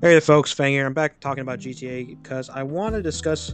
Hey there, folks, Fang here. I'm back talking about GTA because I want to discuss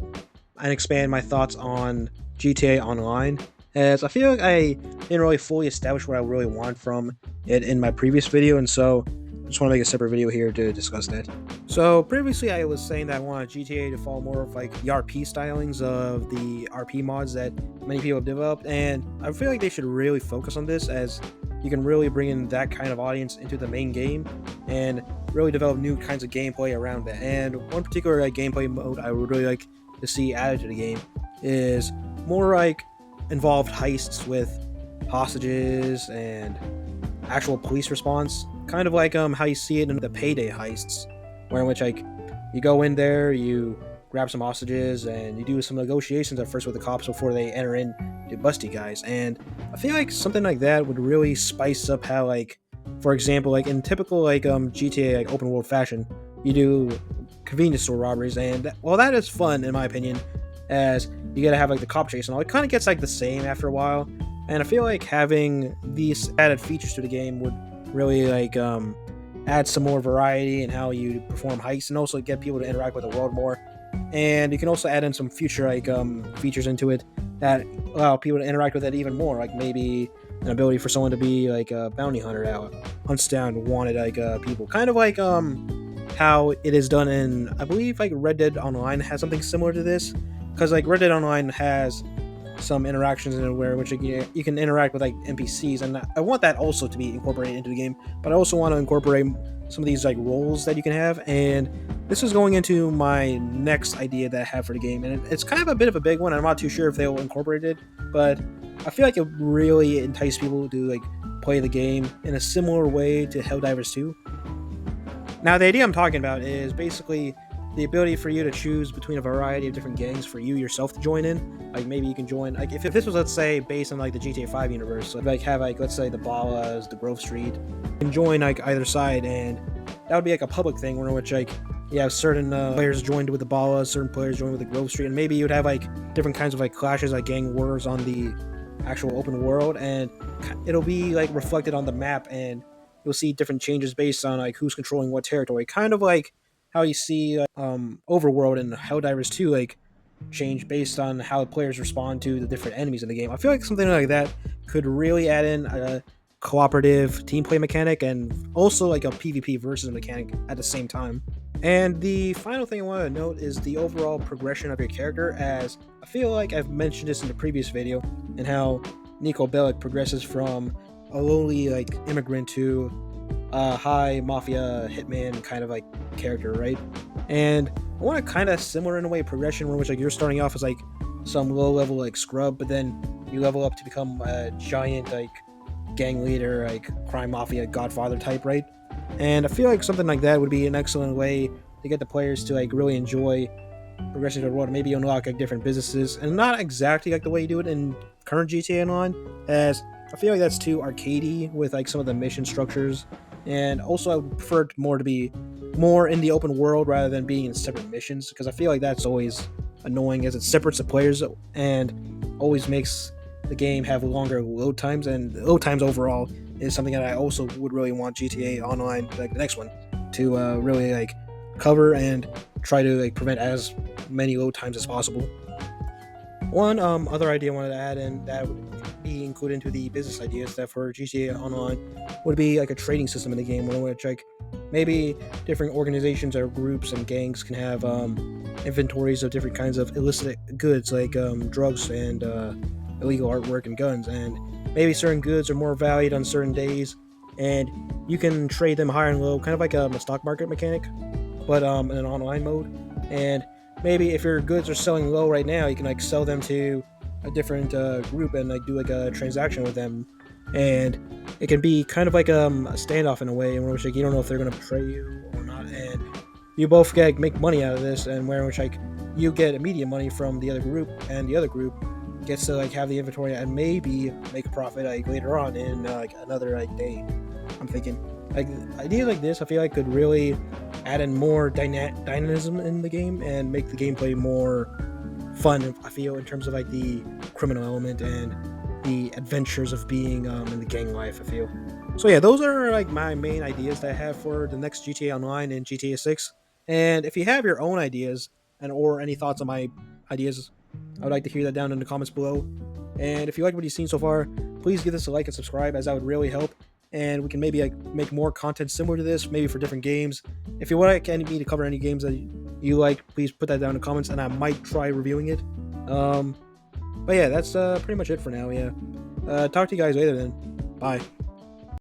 and expand my thoughts on GTA Online, as I feel like I didn't really fully establish what I really want from it in my previous video, and so I just want to make a separate video here to discuss that. So previously, I was saying that I wanted GTA to follow more of like the RP stylings of the RP mods that many people have developed, and I feel like they should really focus on this, as you can really bring in that kind of audience into the main game and really develop new kinds of gameplay around that. And one particular gameplay mode I would really like to see added to the game is more like involved heists with hostages and actual police response, kind of like how you see it in the Payday heists, where in which like you go in there, you grab some hostages, and you do some negotiations at first with the cops before they enter in to bust you guys. And I feel like something like that would really spice up how, like, for example, like in typical GTA like open world fashion, you do convenience store robberies, and that is fun in my opinion, as you gotta have like the cop chase and all. It kind of gets like the same after a while, and I feel like having these added features to the game would really add some more variety in how you perform heists, and also get people to interact with the world more. And you can also add in some future features into it that allow people to interact with it even more, like maybe an ability for someone to be like a bounty hunter that hunts down wanted people, kind of like how it is done in, I believe, like Red Dead Online has something similar to this, because like Red Dead Online has some interactions in it where which you can interact with like NPCs, and I want that also to be incorporated into the game. But I also want to incorporate some of these like roles that you can have, and this is going into my next idea that I have for the game, and it's kind of a bit of a big one. I'm not too sure if they'll incorporate it, but I feel like it really entice people to like play the game in a similar way to Helldivers 2. Now, the idea I'm talking about is basically the ability for you to choose between a variety of different gangs for you yourself to join in. Like maybe you can join, like if this was, let's say, based on like the GTA 5 universe, like have like, let's say, the Ballas, the Grove Street, you can join like either side, and that would be like a public thing where in which like you have certain players joined with the Ballas, certain players joined with the Grove Street, and maybe you'd have like different kinds of like clashes, like gang wars on the actual open world, and it'll be like reflected on the map, and you'll see different changes based on like who's controlling what territory, kind of like how you see overworld and Helldivers 2 like change based on how the players respond to the different enemies in the game. I feel like something like that could really add in a cooperative team play mechanic, and also like a PvP versus mechanic at the same time. And the final thing I want to note is the overall progression of your character, as I feel like I've mentioned this in the previous video, and how Nico Bellic progresses from a lowly like immigrant to a high mafia hitman kind of like character, right? And I want a kind of similar in a way progression where which like you're starting off as like some low level like scrub, but then you level up to become a giant like gang leader, like crime mafia godfather type, right? And I feel like something like that would be an excellent way to get the players to like really enjoy progressing to the world. Maybe unlock like different businesses, and not exactly like the way you do it in current GTA Online, as I feel like that's too arcadey with like some of the mission structures. And also, I would prefer it more to be more in the open world rather than being in separate missions, because I feel like that's always annoying, as it separates the players and always makes the game have longer load times. And load times overall is something that I also would really want GTA Online, like the next one, to really like cover and try to like prevent as many load times as possible. One other idea I wanted to add in that would be included into the business ideas that for GTA Online would be like a trading system in the game, in which like maybe different organizations or groups and gangs can have inventories of different kinds of illicit goods, like drugs and illegal artwork and guns, and maybe certain goods are more valued on certain days, and you can trade them higher and low, kind of like a stock market mechanic, but in an online mode. And maybe if your goods are selling low right now, you can like sell them to a different group and like do like a transaction with them, and it can be kind of like a standoff in a way, in which like you don't know if they're gonna betray you or not, and you both get like, make money out of this, and where in which like you get immediate money from the other group, and the other group gets to like have the inventory and maybe make a profit like later on in like another like day. I'm thinking like ideas like this I feel like could really add in more dynamism in the game and make the gameplay more fun, I feel, in terms of like the criminal element and the adventures of being in the gang life, I feel. So yeah, those are like my main ideas that I have for the next GTA Online and GTA 6. And if you have your own ideas and or any thoughts on my ideas, I would like to hear that down in the comments below. And if you like what you've seen so far, please give this a like and subscribe, as that would really help. And we can maybe like make more content similar to this, maybe for different games. If you would like me to cover any games that you like, please put that down in the comments, and I might try reviewing it. But yeah, that's pretty much it for now. Yeah, talk to you guys later then. Bye.